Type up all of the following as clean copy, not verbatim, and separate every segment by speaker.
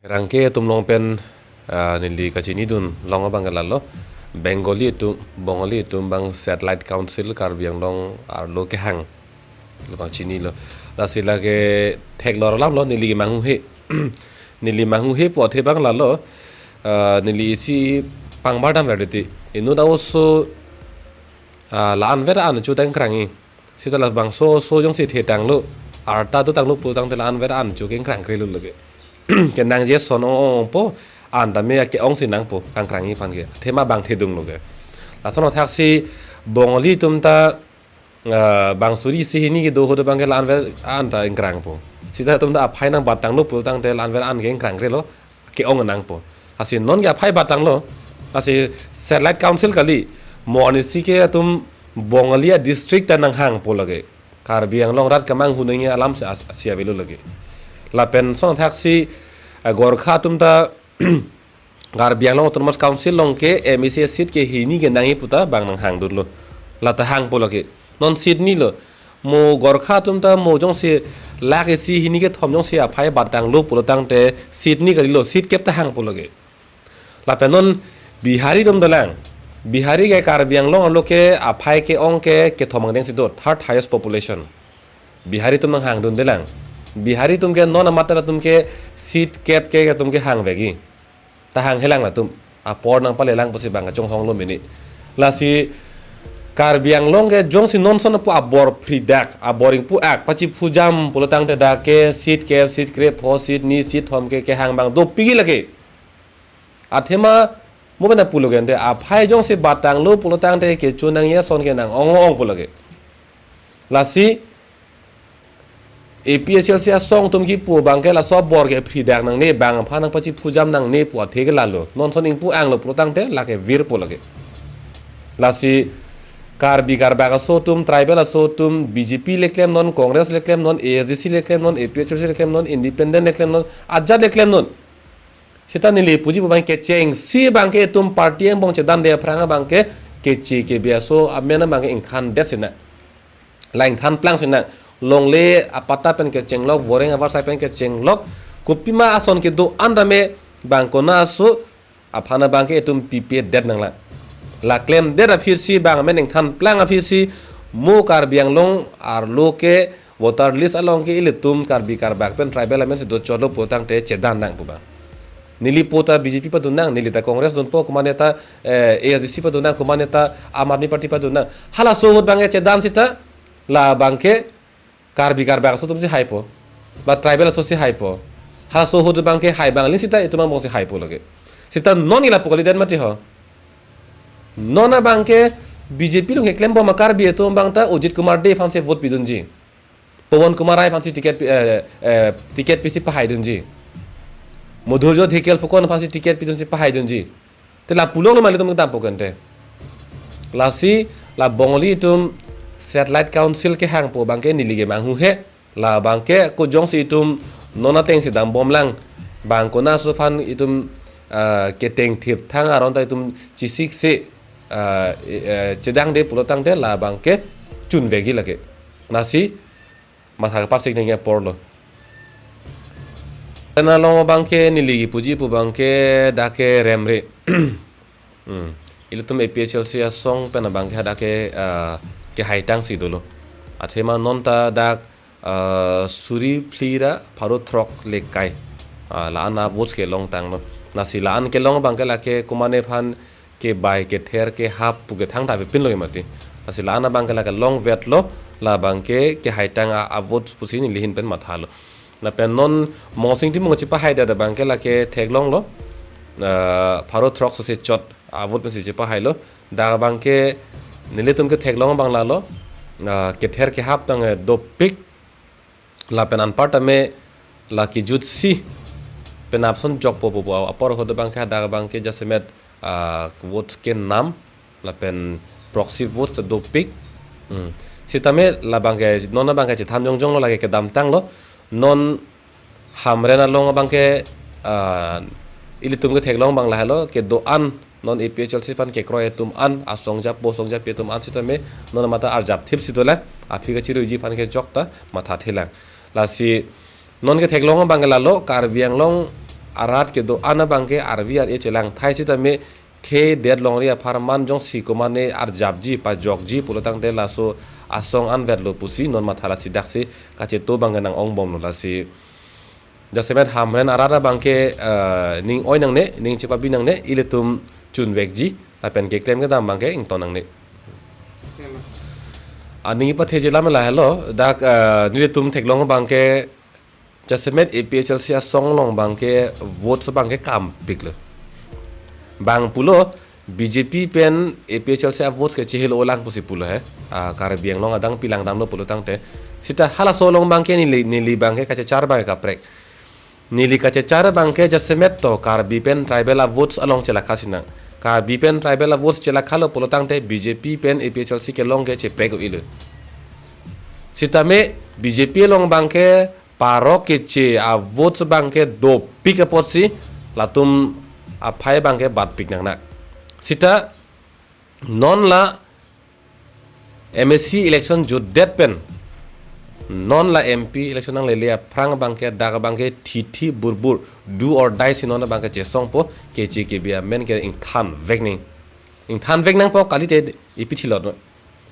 Speaker 1: Rangke tum long pen nili kachini dun long bang galalo Bengali tu Bengali tu bang Satellite Council karbiang long arlo ke hang lo bang chini lo la sila ke thek lor lam lo nili mangu he nili mangu he po the bang lalo nili si pang badam raditi inu da oso la an vera an chu tang krangi sita la bang so jong si the tang lo arta tu tang lo pu tang te la an vera an chu ken krang kre lo lege cái nàng giết son ông po anh ta mới cái ông xin nàng po càng càng như fan kia thế mà bằng thế đúng rồi là sau đó taxi Bengali tụm ta bằng suri si ini cái đồ hồ đồ bằng cái lan về anh ta càng po si ta tụm ta phải nàng bắt tăng lúc po tăng te lan về anh cái càng cái lo cái ông nàng po asi non cái phải bắt tăng lo asi Satellite Council kali monisi cái tụm Bengali district ta nàng hang po lagi Karbiang long rat kamang hunanya alam se asia velu lagi la pen son taxi gorkha tumta Karbiang long autonomous council long ke MEC seat ke hini ke nangi puta bang nang hang dulu la ta hang polo ke non seat ni lo mo gorkha tumta mo jong se la ke si hini ke thom jong se aphai batang lo polo tang te seat ni ke lo seat ke ta hang polo ke la pen non bihari tum dalang bihari ke Karbiang long lo ke aphai ke ong ke thomang deng si dot third highest population bihari tum nang hang dun dalang Bihari तुमके नॉन मात्रा तुमके seat cap के तुमके Hong वेगी ता Hong हेलांग ला तुम आ पोर नंग पले लांग पसे बांगा जोंग होंग लो मिनी लासी Karbiang long के जोंग सी नॉन सोन पु अबोर फ्री दैक अबोरिंग पु आक पची फुजाम पुलो तांग ते दा के सीट कैप सीट क्रेप हो सीट नी सीट होम के हांग बांग दो पिगी लगे आथेमा मोबेना पुलो गेंदे आ फाइ जोंग सी बातांग लो पुलो तांग ते के चुनांग ये सोन के नांग ओंग ओंग पुलो गे लासी APHL sia song tum ki pu bang ke la so bor ke phri dak nang ne bang pha nang pachi phujam nang ne pu the ke la lo non son ing pu ang lo pro tang te la ke vir po lage la si Karbi Karba ka so tum tribal so tum BJP le claim non Congress le claim non ASDC le claim non APHL le claim non independent le claim non ajad le claim non sita ni le puji bang ke cheng si bang ke tum party ang bong che dan de phranga bang ke chi ke bia so amena bang ing khan det sina lain khan plang sina long le apata pen ke chenglok voreng avar sai pen ke chenglok kupima ason ke do andame bangkona su aphana bangke etum pp dead nang la claim dead apisi bang men khan plang apisi mu Karbiang long ar lo ke voter list along ke iletum Karbi Karbak pen tribal element se do cholo potang te chedan nang bu bang nili pota BJP pa dunang nili ta Congress don po kumaneta ASDC pa dunang kumaneta Aam Aadmi Party pa dunang hala so hot bang chedan sita la bangke Karbi Karbak so tum si hypo ba tribal so si hypo ha so hodu bangke hai bang li sita itu mang si hypo lage sita non ila pokoli den mati ho nona bangke BJP lo ke claim bo makar bi to bangta Ujit Kumar De phan se vote pidunji Pawan Kumar Rai phan si ticket pisi pa hai dunji Modhurjo Dhikel Phukon phan si ticket pidun si pa hai dunji te la pulong mali tum tam pokante la si la Bengali tum Satellite Council ke hang po bangke nilige mangu he la bangke ko jong si itum nona teng si dam bom lang bangko na so fan itum ke teng thip thang aron ta itum chisik se chedang de pulotang de la bangke chun vegi lage nasi matha pasik nge porlo na long bangke niligi puji pu bangke dake remre ilutum APHL sia song pena bangke dake ke haitang si dulu athema nonta dak suri plira pharo throk lekai la ana votes ke long tang no nasi la an ke long bang ke la ke kumane phan ke bai ke ther ke hap pu ke thang ta be pin lo mati nasi la ana bang ke la ke long vet lo la bang ke haitang a votes pusi ni lihin pen matha lo na pen non mo sing ti mo chi pa haida da bang ke la ke thek long lo pharo throk so se chot a vote pen si chi pa hai lo da bang ke nile tum ke thek long bang la lo ke ther ke hap tang do pik la penan part me la ki jut si pen option jok po apor ho do bang kha da bang ke jasmet vote ke nam la pen proxy vote do pik sitame la bang ke non bang ke tham jong jong lo la ke dam tang lo non hamre na long bang ke ilitum ke thek long bang la halo ke do an non APHL sifan ke kroye tum an asong jap bo song jap tum an sitame non mata arjap thip sitola afi ke chiru ji fan ke jokta matha thelang la si non ke theklong bangala lo Karbiang long arat ke do ana bangke arviar e chelang thai si tame ke der long ria farman jong si ko mane ar japji pa jokji pulotang de la so asong an ver lo pusi non mathala si daksi kache to banganang ong bom no la si jasemet hamren arara bangke ning oi nang ne ning chepa binang ne iletum chun vekji la pen ke klem ke dam bangke ing tonang ne ani pa theje lam la hello dak niletum theklong bangke jasemet APHL sia song long bangke vote bangke kam pikle bang pulo BJP pen APHL sia vote ke chihel olang pusi pulo hai kar biang long adang pilang dam lo pulo tang te sita hala solong bangke ni bangke kache char bangke kaprek nili kache char bangke jasemet to kar bipen tribal votes along chela khasina kar bipen tribal votes chela khalo pulo tang te BJP pen APHL si ke long ke che prek ilu sita me BJP long bangke paro ke che votes bangke do pika potsi latum phai bangke bat pik nang nak sita non la MSC election jo det pen non la MP election nang le prang bangke daga bangke titi burbur do or die si non bangke che song po ke che ke bia men ke ing than vek nang po kalite ipiti lo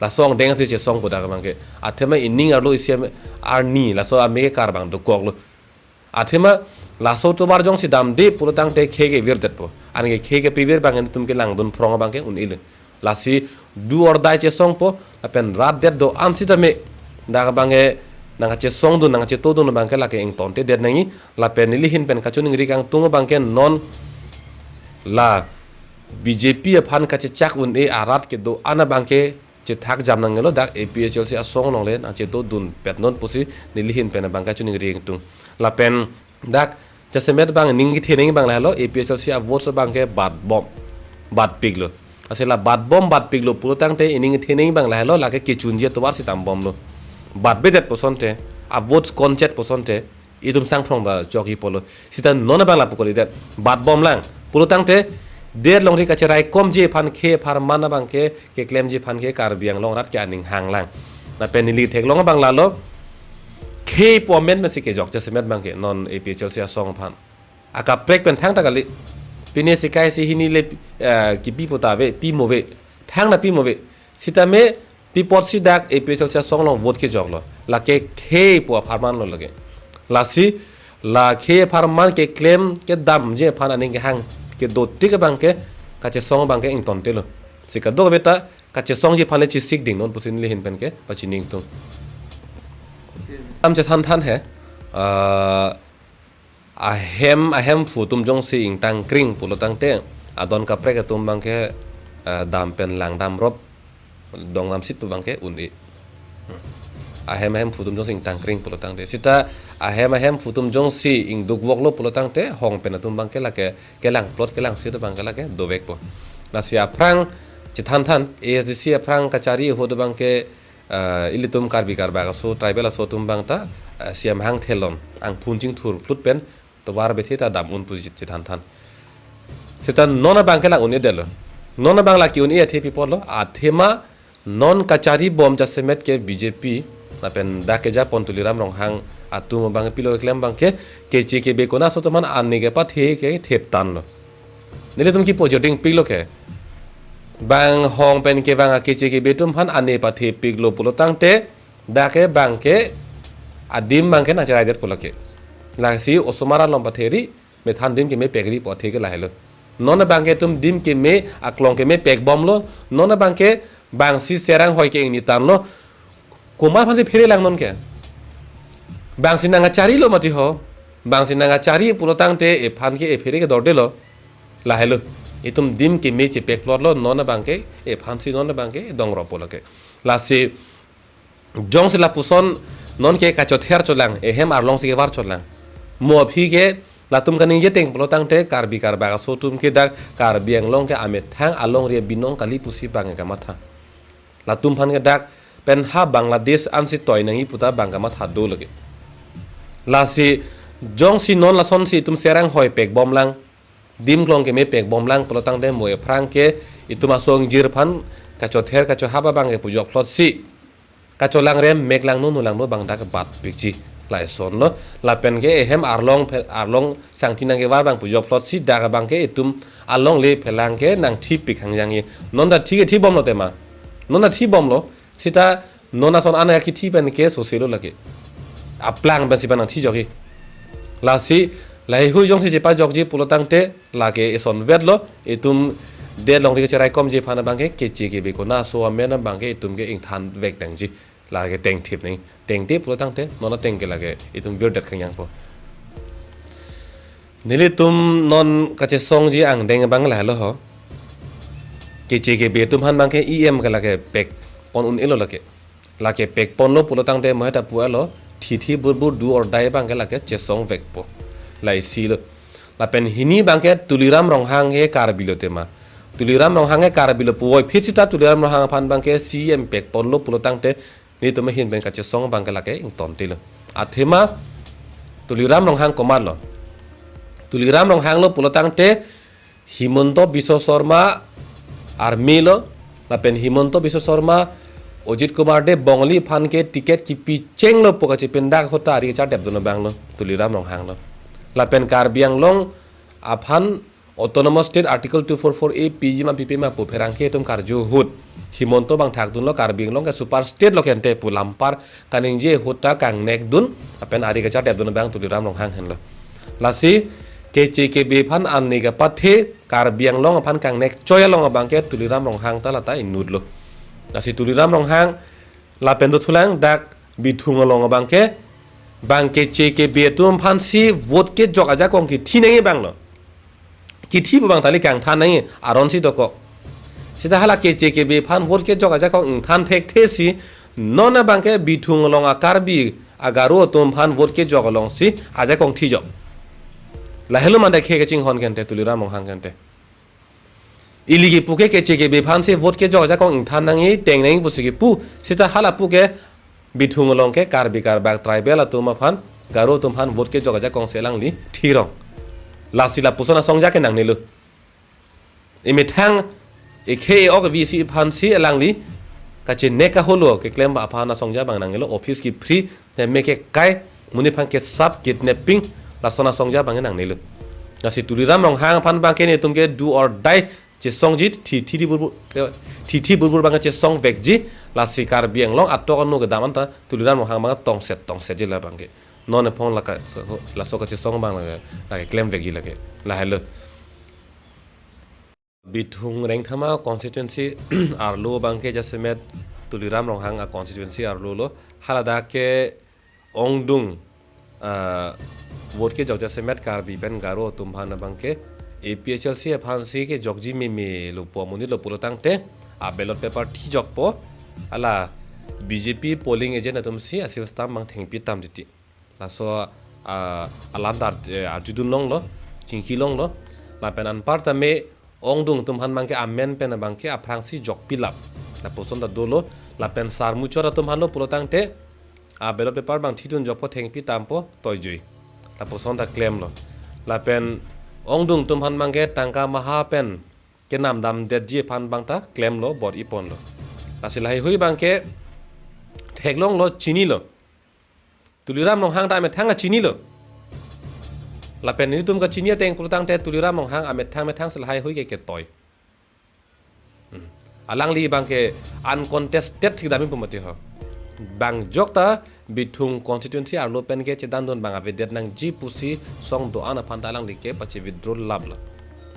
Speaker 1: la song deng si che song po daga bangke athema inning ar lo isiam ar ni la so ame kar bang do kok lo athema la so to bar jong si dam de purutang te khege vir det po an ge khege piver bang tum ke lang don prong bang ke un il la si du or dai che song po apen rat det do an si tame da bang e nang che song do nang che to do bang ke la ke eng ton te det nangi la pen li hin pen ka chun ngri kang tung bang ke non la BJP phan ka che chak un e arat ke do ana bang ke che thak jam nang lo dak APHL si asong long le na che to dun pet non pusi ni li hin pen bang ka chun ngri tung la pen dak jasemet bang ningi theneng bang la lo APHL sia vote bang ke bat piglo asela bat piglo pulotang te ining theneng bang la lo la ke kichun je towar si tam bom lo bat bedet posonte a votes conchet posonte idum sang phong da jogi polo sita nona bang la pukoli det bat bom lang pulotang te der long ri ka cherai kom je phan khe phar mana bang ke claim je phan ke kar biang long rat ke aning hang lang na penili thek long bang la lo ke pomen na sike jok jasemet bangke non APHL sia song phan aka prek pen thang takali pine sikai si hini le ki pi potave pi move thang na pi move sitame pi pot si dak APHL sia song long vote ke jok lo la ke po farman lo lage la si la ke farman ke claim ke dam je phan aning ke hang ke do tik bangke ka che song bangke ing ton te lo sika do beta ka che song ji phale chi sik ding non pusin le hin pen ke pachining tung am che than he a hem fu tum jong si ing tang kring pulo tang te adon ka prek tum bang ke dam pen lang dam rop dong lam sit tu bang ke un i a hem fu tum jong si ing tang kring pulo tang te sita a hem fu tum jong si ing duk wok lo pulo tang te hong pen tum bang ke la ke lang plot ke lang sit bang ke la ke do vek po na sia prang che than ASDC prang kachari ho do bang ke ilitum karbi karba so tribal so tum bang ta siam hang thelon ang punjing thur plut pen to war bethe ta dam un puji che than setan nona bang ke la un edel nona bang la ki un e the people lo a thema non kachari bom jasemet ke BJP na pen da ke ja pontuliram rong hang atu bang pilo klem bang ke chi ke be kona so to man an ne ke pa the ke thet tan lo nile tum ki pojoting pilo ke bang hong pen ke bang ke chi ke betum phan ane pa the piglo pulo tang te da ke bang ke adim bang ke na charai det pulo ke la si osomara lom patheri me than dim ke me pegri po the ke la helo non bang ke tum dim ke me aklong ke me peg bom lo non bang ke bang si serang hoi ke ni tan lo kumar phan se phire lang non ke bang si nanga chari lo mati ho bang si nanga chari pulo tang te e phan ke e phire ke dorde lo la helo itum dim ke me che pek lo non bangke e phansi non bangke dong ro polo ke la si jong se la puson non ke ka chother cholang e hem arlong se ke war cholang mo phi ke la tum kaning ye teng polo tang te kar bi kar ba so tum ke dak kar biang long ke ame thang along re binong kali pusi bang ka matha la tum phan ke dak pen ha Bangladesh an si toy nangi puta bang ka matha do lage la si jong si non la son si tum serang hoi pek bom lang dim klong ke me pek bom lang polo tang de moe prang ke itu masong jir phan ka cho haba bang ke pujok plot si ka cho lang rem mek lang no lang no bang dak bat pik chi lai son lo la pen ke ehem arlong sang tinang ke war bang pu job plot si da ka bang ke itum along le phelang ke nang thi pik hang yang ye non da thi ke thi bom lo te ma non da thi bom lo sita non na son ana ki thi pen ke so se lo la ke aplang ban si ban thi jogi la si lai hu jong si je pa jog ji pulo tang te la ke son vet lo itum de long ke cherai kom je phana bang ke chi ke be ko na so me na bang ke itum ke ing than vek tang ji la ke teng thip nei teng tip pulo tang te non na teng ke la ke itum vir dat khang yang po nili tum non ka che song ji ang deng bang la lo ho ke chi ke be tum han bang ke em ka la ke pek pon un elo la ke pek pon lo pulo tang te mo ta pu lo thi bur du or dai bang ke la ke che song vek po lai si lo la pen hini bang ke tuliram rong hang he kar bilote ma tuliram rong hang he kar bilo pu oi phita tuliram rong hang phan bang ke cm pek pon lo pulo tang te ni to me hin ben ka che song bang ke la ke ing ton ti lo athema tuliram rong hang komar lo tuliram rong hang lo pulo tang te himonto biswa sharma army lo la pen himonto biswa sharma Ojit Kumar de bongli phan ke ticket ki pi cheng lo poka chi pendak hota ari cha dep don bang lo tuliram rong hang lo la pen Karbi Anglong aphan autonomous state article 244a pg ma pp ma pu pherang ke tum karju hut himonto bang thak dun lo Karbi Anglong ka super state lo kente pu lampar kaning je hota kang nek dun apen ari ka cha dep don bang tuliram rong hang hen lo lasi KCKB phan an ni ka pathe Karbi Anglong phan kang nek choya long bang ke tuliram rong hang ta la ta inud lo nasi tuliram rong hang la pendo thulang dak bithung long bang ke CKB tum phan si vote ke jok aja kong ki thi nei bang lo ki thi bang tali kang than nei aron si doko sita hala CKB phan vote ke jok aja kong than thek the si nona bang ke bithung long akar bi agaro tum phan vote ke jok long si aja kong thi jok la helo man da khe ke ching hon kan te tuliram rong hang kan te iligi puke ke cheke be phan se vote ke jog ja kong than nang ei teng nang bu sigi pu sita hala puke bithung long ke Karbi bak tribal atuma phan garo tum phan vote ke jog ja kong selang li thirong lasila pusona songja ke nang nilu imi thang e ke ok vc phan si alang li ka che neka holo ke claim ba phan na songja bang nang lo office ki free te meke kai muni phan ke sub kidnapping la sona songja bang nang nilu nasi tuliram rong hang phan bang ke ne tum ke do or die che song ji thi bur bang che song vek ji la si Karbi Anglong atto no ga daman ta tuliram rong hang bang tong set ji la bang ke non phone la so ka che song bang la ke claim vek ji la ke la hello bithung reng thama constituency arlo bang ke jasemet tuliram rong hang a constituency arlo lo halada ke ongdung vote ke jog jasemet Karbi ben garo tumpana bang ke APHLC phansi ke jogji me lo po muni lo pulo tang te a ballot paper thi jok po ala BJP polling agent atum si asil stam mang thengpi tam diti la so alam dar arjudun long lo chingki long lo la penan parta me ongdung tum han mang ke amen pen bang ke aprang si jok pilap la poson da dolo la pen sar muchora tum han lo pulo tang te a ballot paper bang thidun jok po thengpi tam po toijoi la poson da claim lo la pen ongdung tum han mang ke tangka maha pen ke nam dam det ji phan bang ta claim lo bor ipon lo asilai hui bang ke theklong lo chini lo tuliram rong hang da me thanga chini lo la pen ni tum ka chini teng pulutang te tuliram rong hang amet thang salhai hui ke toy alang li bang ke uncontested si dami pumati ho bang jokta bithung constituency arlo pen ke chedan don bang avedet nang ji pusi song do ana phan talang li ke pachi withdraw lab lo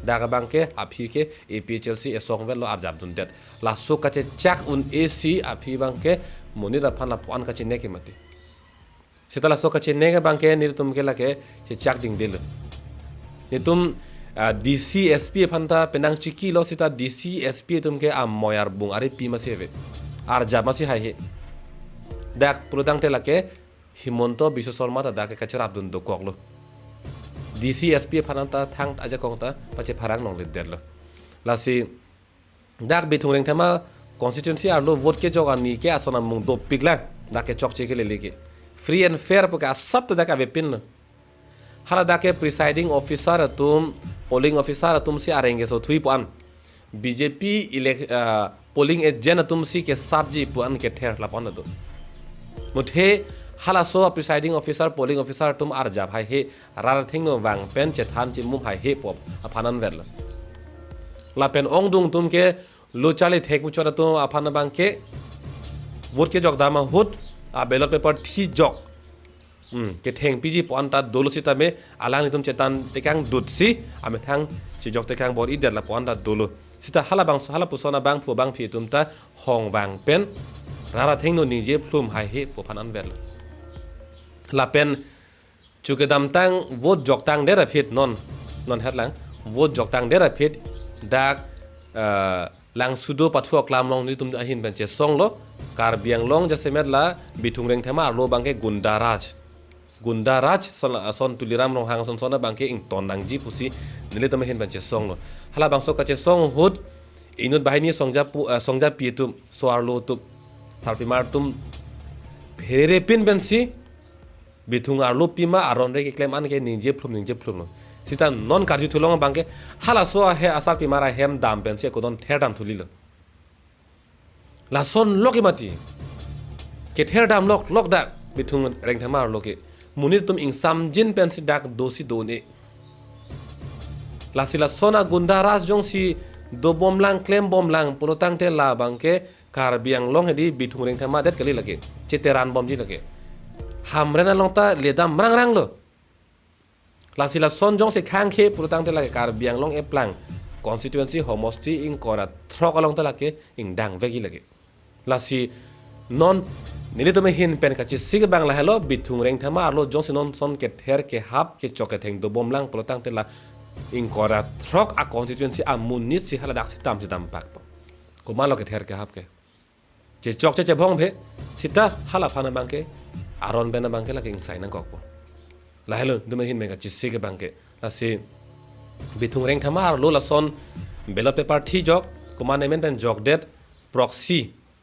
Speaker 1: daga bang ke aphi ke APHLC e song vel lo arjab dun det la so ka che chak un AC aphi bang ke moni da phan la pon ka che ne ke mati sitala so ka che ne ke bang ke ni tum ke la ke che chak ding dil ni tum DC SP phan ta penang chiki lo sita DC SP tum ke am moyar bung are pi ma seve arjab ma si hai he dak pulutang te la ke himonto biswa sharma ta dak ka cherap dun do koklo DC SP phananta thang aja kongta pache pharang nong lid der lo lasi dak bithung reng thama constituency arlo vote ke jog ani ke asona mung do pigla dak ke chok che ke le ke free and fair ka sab to dak ave pin hala dak ke presiding officer tum polling officer tum si arenge so thui pan BJP polling agent tum si ke sabji pan ke ther la pan do muthe hala so presiding officer polling officer tum arjab hai he rar thing no wang pen che than chi mum hai he pop aphanan ver la pen ong dung tum ke lo chale thek mu chora to aphana bang ke vote ke jok dama hut a ballot paper thi jok ke theng piji pon ta dolo si tame alang ni tum chetan tekang dut si ame thang chi jok tekang bor ider la pon ta dolo sita hala pusona bang phu bang phi tum ta hong bang pen rara theng no ni je plum hai he po phanan ver la pen chuke dam tang vote jok tang dera phit non het lang vote jok tang dera phit dak lang sudo pathuak lam long ni tum ahin ben che song lo kar biang long jasemet la bitung reng thema lo bangke gundaraj son tuliram long hang son sona bangke ing ton nang ji pusi nile tum ahin ben che song lo hala bang so ka che song hut inut bahini songja pi tum soar lo tum tharpi mar tum phere pin ben si bitung ar lo pima aron re ke klem an ke ninje plum no sita non karju thulong bangke hala so he asal pimara hem dam ben se kodon ther dam thulilo la son loki mati ke ther dam lok da bitung reng thamar loki munit tum ing samjin pen si dak dosi done la sila sona gundaras jong si do bomlang klem bomlang pulotang te la bangke kar biang long hedi bitung reng thama det kali lage cheteran bom ji lage hamrena longta ledam rang lo la sila son jong se khang khe purutang te lage kar biang long e plang constituency homosti ing kora throk along ta lage ing dang vegi lage la si non nili to me hin pen ka chi sig bang la hello bitung reng thama arlo jong se non son ke ther ke hap ke choke theng do bomlang purutang te la ing kora throk a constituency a munit si hala dak sitam pak ko malo ke ther ke hap ke che chok che bhong phe sita hala phana bangke aron bena bangke la king sai nang kok po la hello dume hin mega chi sig bangke la si bitung reng thamar lo la son ballot paper thi jok kuma ne men pen jok det proxy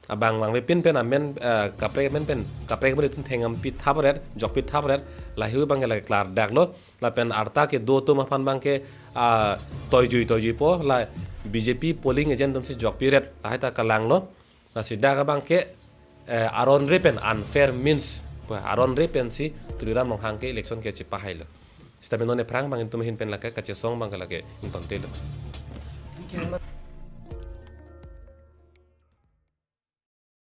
Speaker 1: abang wang pin pen amen kapre men pen kapre ke tun thengam pit thabaret jok pit thabaret la hiu bangke la klar dak lo la pen arta ke do to ma phan bangke toy jui po la BJP polling agent tum si jok piret la ta kalang lo la si dak bangke aron repen unfair means aron repen si tuliram long hangke election ke chi pahai lo sta benone prang bangin tum hin pen la ka che song bang la ke in tonte lo